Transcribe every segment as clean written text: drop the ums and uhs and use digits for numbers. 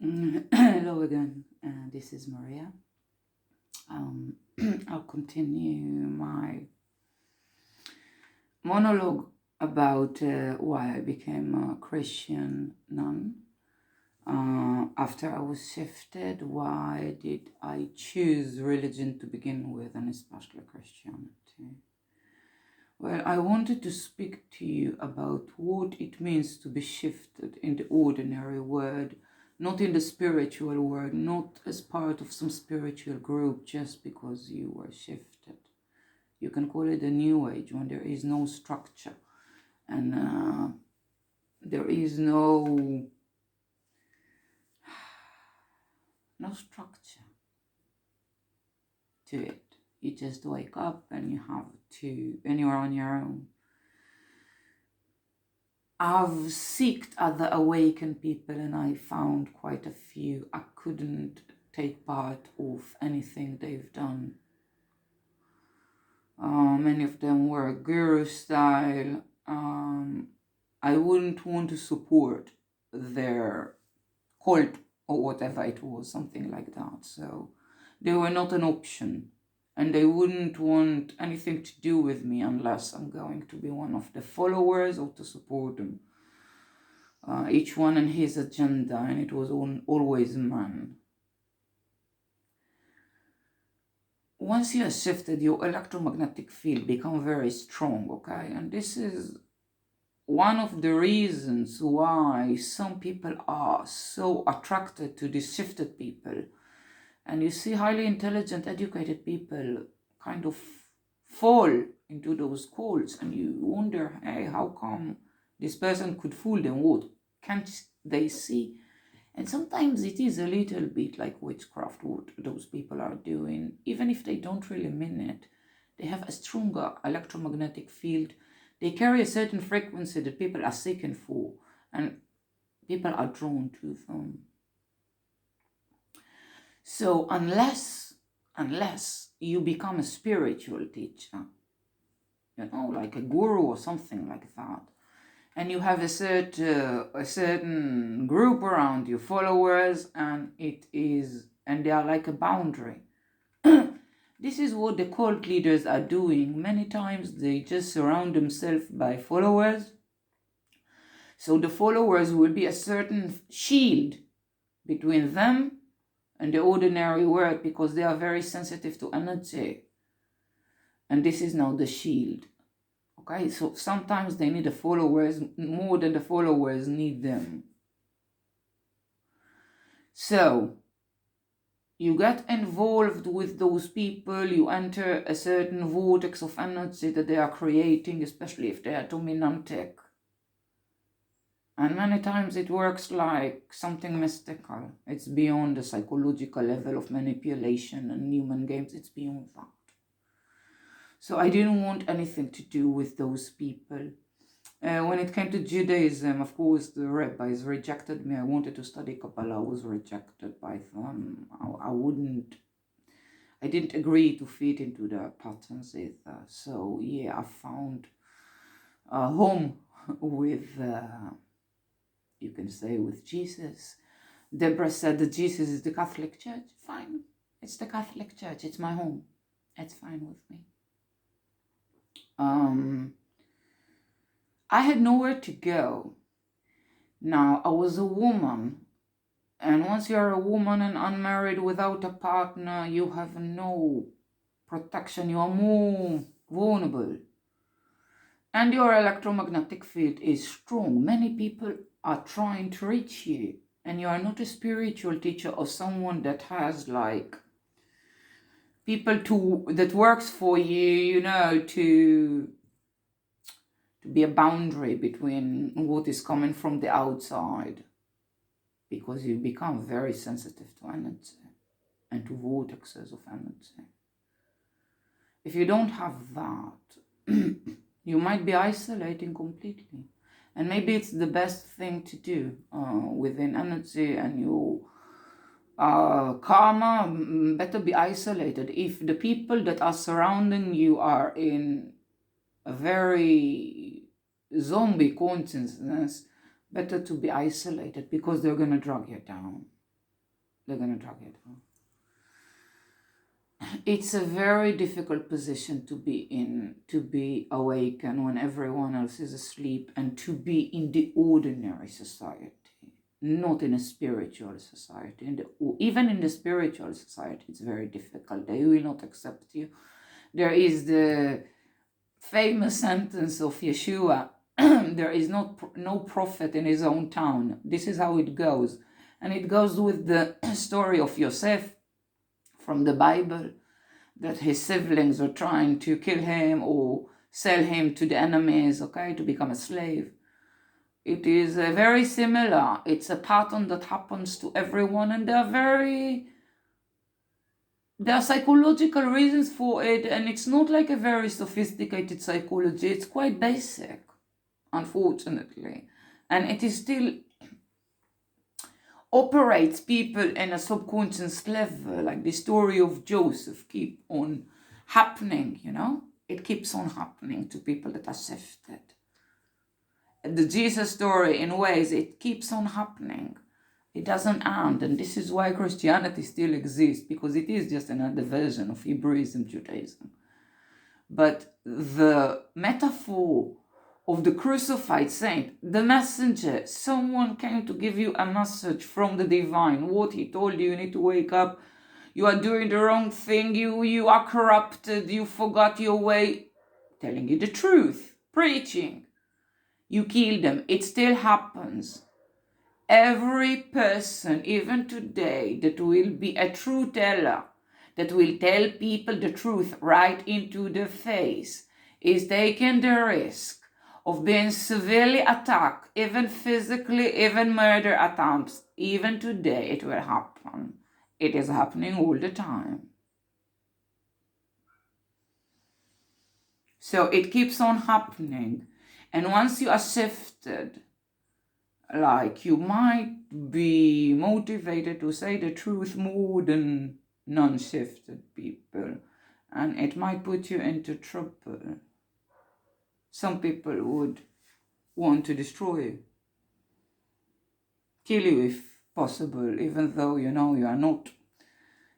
Hello again, this is Maria. Um, I'll continue my monologue about why I became a Christian nun. After I was shifted, why did I choose religion to begin with, and especially Christianity? Well, I wanted to speak to you about what it means to be shifted in the ordinary world, not in the spiritual world, not as part of some spiritual group just because you were shifted. You can call it a new age when there is no structure and there is no structure to it. You just wake up and you're on your own. I've sought other awakened people and I found quite a few. I couldn't take part of anything they've done. Many of them were guru style. I wouldn't want to support their cult or whatever it was, something like that. So they were not an option. And they wouldn't want anything to do with me unless I'm going to be one of the followers or to support them. Each one and his agenda, and it was always man. Once you have shifted, your electromagnetic field become very strong, okay? And this is one of the reasons why some people are so attracted to these shifted people. And you see highly intelligent, educated people kind of fall into those cults and you wonder, hey, how come this person could fool them? What can't they see? And sometimes it is a little bit like witchcraft, what those people are doing. Even if they don't really mean it, they have a stronger electromagnetic field. They carry a certain frequency that people are seeking for, and people are drawn to them. So unless you become a spiritual teacher, like a guru or something like that, and you have a certain group around you, followers, and they are like a boundary. This is what the cult leaders are doing. Many times they just surround themselves by followers. So the followers will be a certain shield between them and the ordinary world because they are very sensitive to energy. And this is now the shield. Okay, so sometimes they need the followers more than the followers need them. So you get involved with those people, you enter a certain vortex of energy that they are creating, especially if they are dominantic. And many times it works like something mystical. It's beyond the psychological level of manipulation and human games. It's beyond that. So I didn't want anything to do with those people. When it came to Judaism, of course, the rabbis rejected me. I wanted to study Kabbalah. I was rejected by them. I didn't agree to fit into the patterns either. So yeah, I found a home with... you can say with Jesus. Deborah said that Jesus is the Catholic Church. Fine. It's the Catholic Church. It's my home. It's fine with me. I had nowhere to go. Now, I was a woman. And once you're a woman and unmarried without a partner, you have no protection. You are more vulnerable. And your electromagnetic field is strong. Many people are trying to reach you, and you are not a spiritual teacher or someone that has like people that works for you, to be a boundary between what is coming from the outside, because you become very sensitive to energy and to vortexes of energy. If you don't have that, you might be isolating completely. And maybe it's the best thing to do within energy and your karma. Better be isolated. If the people that are surrounding you are in a very zombie consciousness, better to be isolated because they're going to drag you down. They're gonna track it. It's a very difficult position to be in, to be awakened when everyone else is asleep, and to be in the ordinary society, not in a spiritual society. Even in the spiritual society, it's very difficult. They will not accept you. There is the famous sentence of Yeshua, there is no prophet in his own town. This is how it goes. And it goes with the story of Yosef from the Bible, that his siblings are trying to kill him or sell him to the enemies, okay, to become a slave. It is very similar. It's a pattern that happens to everyone, and there are psychological reasons for it, and it's not like a very sophisticated psychology. It's quite basic, unfortunately. And it is still operates people in a subconscious level, like the story of Joseph keep on happening, It keeps on happening to people that are shifted. The Jesus story, in ways, it keeps on happening. It doesn't end, and this is why Christianity still exists, because it is just another version of Hebrewism, Judaism. But the metaphor of the crucified saint, the messenger, someone came to give you a message from the divine. What he told you need to wake up. You are doing the wrong thing. You are corrupted. You forgot your way. Telling you the truth. Preaching. You kill them. It still happens. Every person, even today, that will be a true teller, that will tell people the truth right into the face, is taking the risk of being severely attacked, even physically, even murder attempts. Even today it will happen. It is happening all the time. So it keeps on happening. And once you are shifted, like, you might be motivated to say the truth more than non-shifted people, and it might put you into trouble. Some people would want to destroy you, kill you if possible, even though you are not.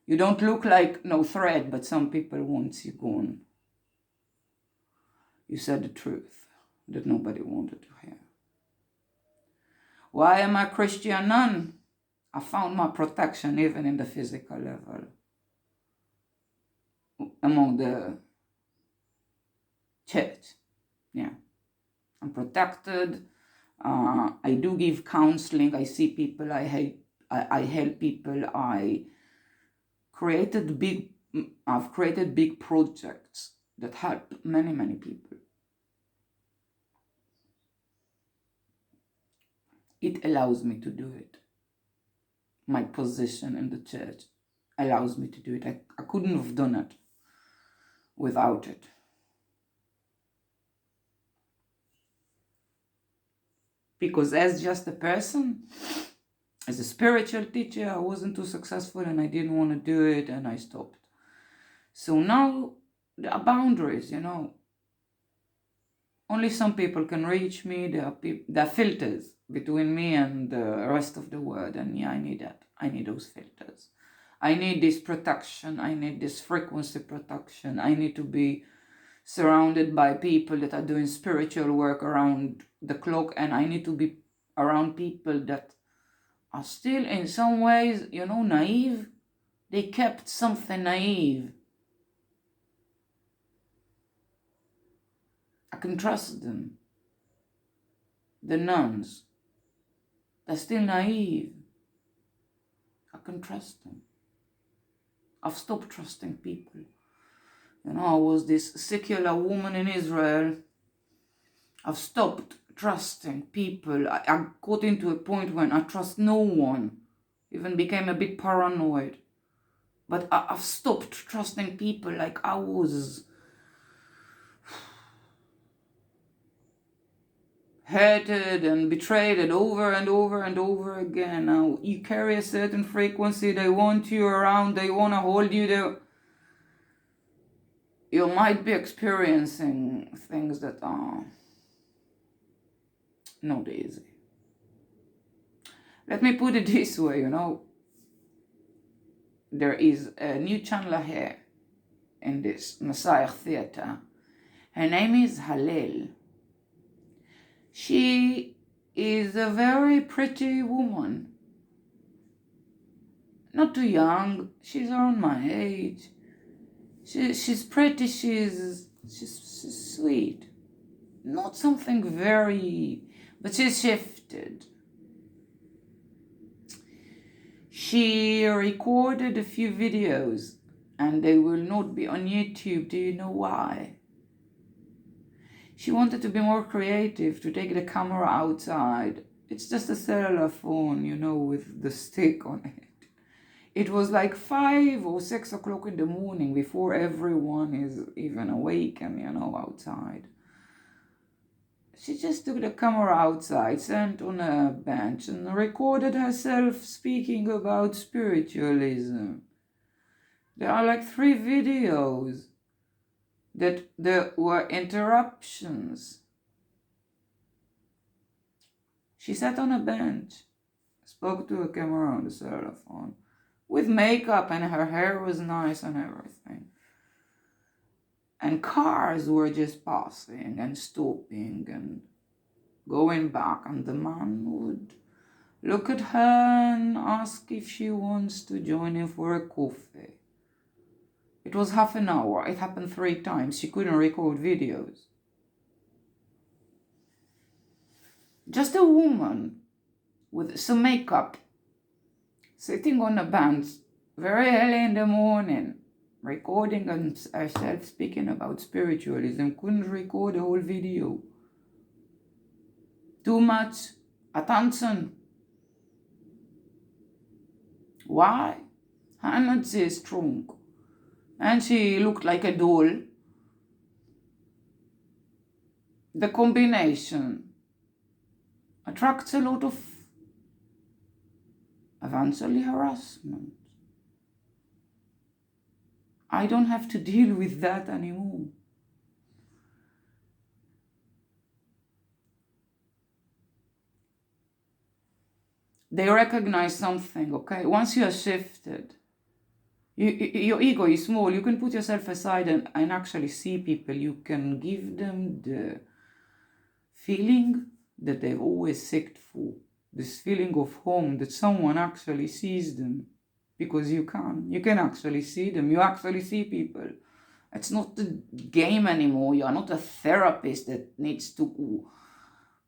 You don't look like no threat, but some people want you gone. You said the truth that nobody wanted to hear. Why am I Christian nun? I found my protection even in the physical level, among the church. Yeah, I'm protected. I do give counseling. I see people. I help people. I've created big projects that help many people. It allows me to do it. My position in the church allows me to do it. I couldn't have done it without it. Because as just a person, as a spiritual teacher, I wasn't too successful, and I didn't want to do it, and I stopped. So now there are boundaries, Only some people can reach me. There are filters between me and the rest of the world, and yeah, I need that. I need those filters. I need this protection. I need this frequency protection. I need to be surrounded by people that are doing spiritual work around the clock, and I need to be around people that are still in some ways, naive. They kept something naive. I can trust them. The nuns, they're still naive. I can trust them. I've stopped trusting people. I was this secular woman in Israel. I've stopped trusting people. I got into a point when I trust no one. Even became a bit paranoid. But I've stopped trusting people. Like, I was hurted and betrayed over and over and over again. Now, you carry a certain frequency. They want you around. They want to hold you. You might be experiencing things that are not easy. Let me put it this way, there is a new channeler here in this Messiah theater. Her name is Hallel. She is a very pretty woman. Not too young. She's around my age. She's pretty. She's sweet. Not something very, but she's shifted. She recorded a few videos and they will not be on YouTube. Do you know why? She wanted to be more creative, to take the camera outside. It's just a cellular phone, you know, with the stick on it. It was like 5 or 6 o'clock in the morning before everyone is even awake and, you know, outside. She just took the camera outside, sat on a bench and recorded herself speaking about spiritualism. There are like 3 videos that there were interruptions. She sat on a bench, spoke to a camera on the cellular phone, with makeup, and her hair was nice and everything. And cars were just passing and stopping and going back, and the man would look at her and ask if she wants to join him for a coffee. It was half an hour. It happened 3 times. She couldn't record videos. Just a woman with some makeup, sitting on a bench very early in the morning, recording herself speaking about spiritualism, couldn't record a whole video. Too much attention. Why? Her energy is strong. And she looked like a doll. The combination attracts a lot of eventually harassment. I don't have to deal with that anymore. They recognize something, okay? Once you are shifted, your ego is small. You can put yourself aside and actually see people. You can give them the feeling that they've always seeked for. This feeling of home, that someone actually sees them. Because you can actually see them. You actually see people. It's not a game anymore. You are not a therapist that needs to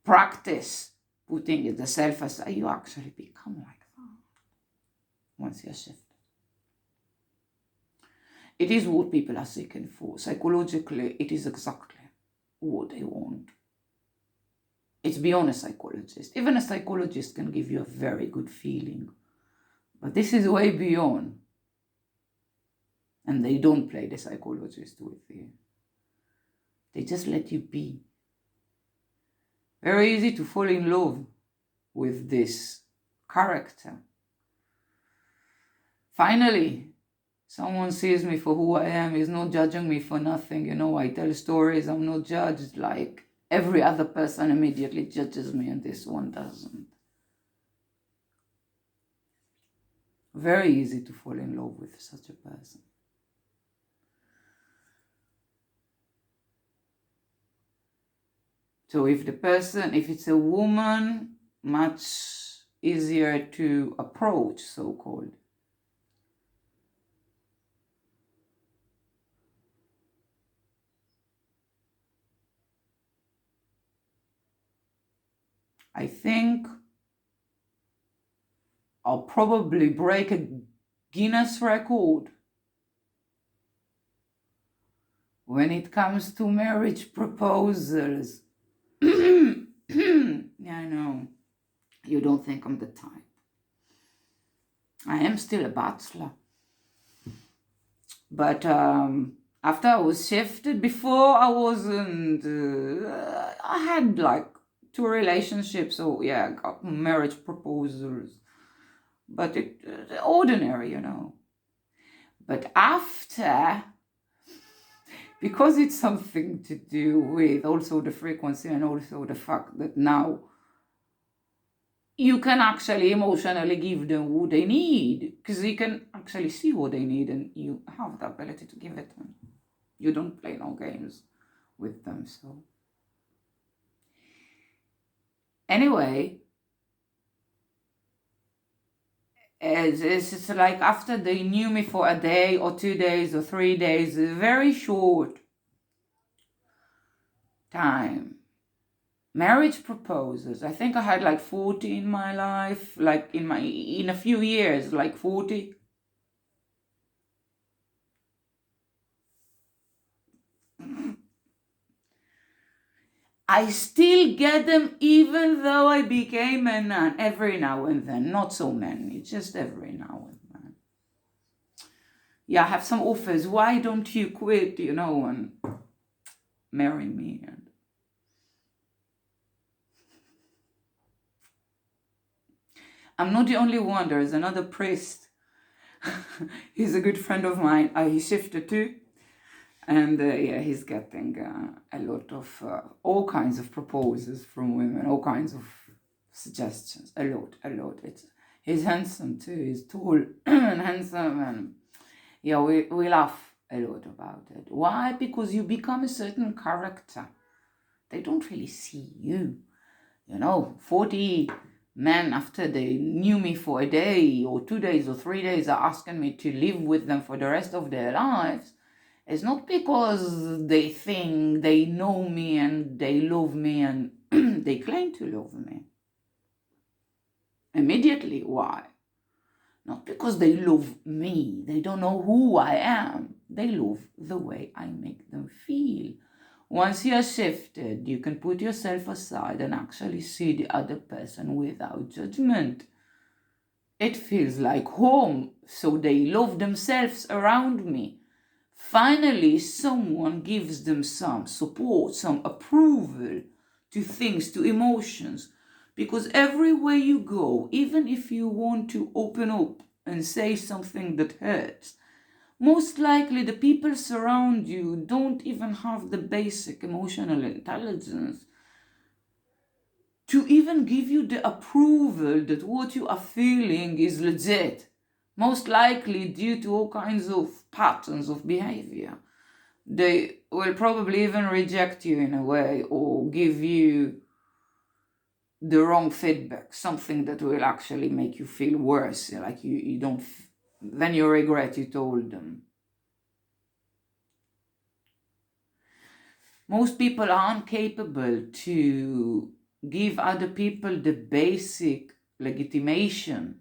practice putting the self aside. You actually become like that once you're shifted. It is what people are seeking for. Psychologically, it is exactly what they want. It's beyond a psychologist. Even a psychologist can give you a very good feeling. But this is way beyond. And they don't play the psychologist with you. They just let you be. Very easy to fall in love with this character. Finally, someone sees me for who I am, is not judging me for nothing. You know, I tell stories, I'm not judged like every other person immediately judges me, and this one doesn't. Very easy to fall in love with such a person. So if it's a woman, much easier to approach, so-called. I think I'll probably break a Guinness record when it comes to marriage proposals. Yeah, I know. You don't think I'm the type. I am still a bachelor. But after I was shifted, before I wasn't, I had like 2 relationships, so yeah, I got marriage proposals. But ordinary, you know. But after, because it's something to do with also the frequency and also the fact that now you can actually emotionally give them what they need, because you can actually see what they need and you have the ability to give it them. You don't play no games with them. So anyway, it's like after they knew me for a day or 2 days or 3 days, a very short time, marriage proposals. I think I had like 40 in my life, like in a few years, like 40. I still get them even though I became a nun every now and then. Not so many, just every now and then. Yeah, I have some offers. Why don't you quit, and marry me? And I'm not the only one. There's another priest. He's a good friend of mine. He shifted too. And yeah, he's getting a lot of, all kinds of proposals from women, all kinds of suggestions. A lot. He's handsome too. He's tall and handsome, and yeah, we laugh a lot about it. Why? Because you become a certain character. They don't really see you. 40 men, after they knew me for a day or 2 days or 3 days, are asking me to live with them for the rest of their lives. It's not because they think they know me and they love me and they claim to love me. Immediately, why? Not because they love me. They don't know who I am. They love the way I make them feel. Once you are shifted, you can put yourself aside and actually see the other person without judgment. It feels like home, so they love themselves around me. Finally, someone gives them some support, some approval to things, to emotions. Because everywhere you go, even if you want to open up and say something that hurts, most likely the people surround you don't even have the basic emotional intelligence to even give you the approval that what you are feeling is legit. Most likely due to all kinds of patterns of behavior. They will probably even reject you in a way or give you the wrong feedback, something that will actually make you feel worse, like you don't, then you regret you told them. Most people aren't capable to give other people the basic legitimation,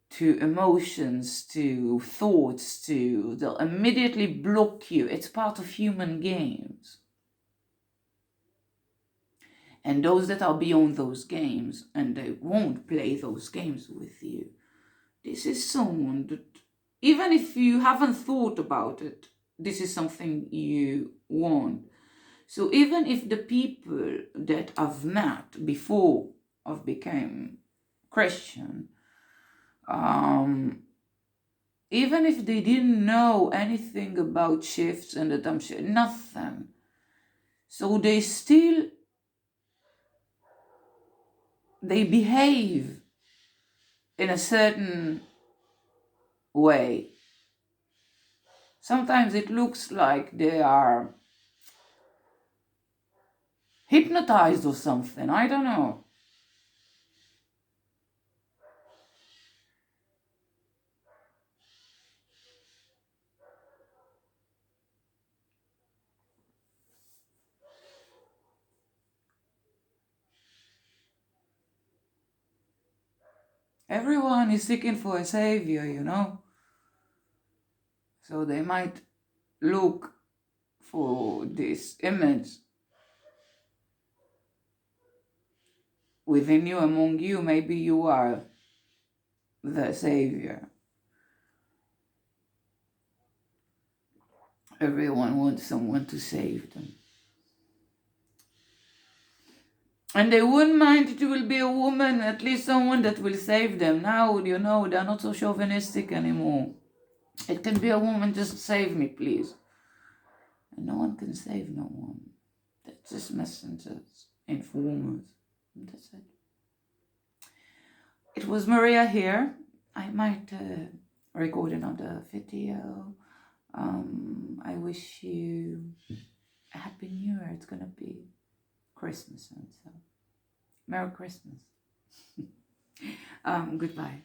to emotions, to thoughts, they'll immediately block you. It's part of human games. And those that are beyond those games, and they won't play those games with you, this is someone that, even if you haven't thought about it, this is something you want. So even if the people that I've met before I've became Christian, even if they didn't know anything about shifts and that I'm sure, nothing, so they behave in a certain way. Sometimes it looks like they are hypnotized or something. I don't know. Everyone is seeking for a savior. So they might look for this image within you, among you. Maybe you are the savior. Everyone wants someone to save them. And they wouldn't mind it will be a woman, at least someone that will save them. Now, they're not so chauvinistic anymore. It can be a woman, just save me, please. And no one can save no one. They're just messengers, informers. That's it. It was Maria here. I might record another video. I wish you a happy new year. It's gonna be Christmas, and so Merry Christmas. Goodbye.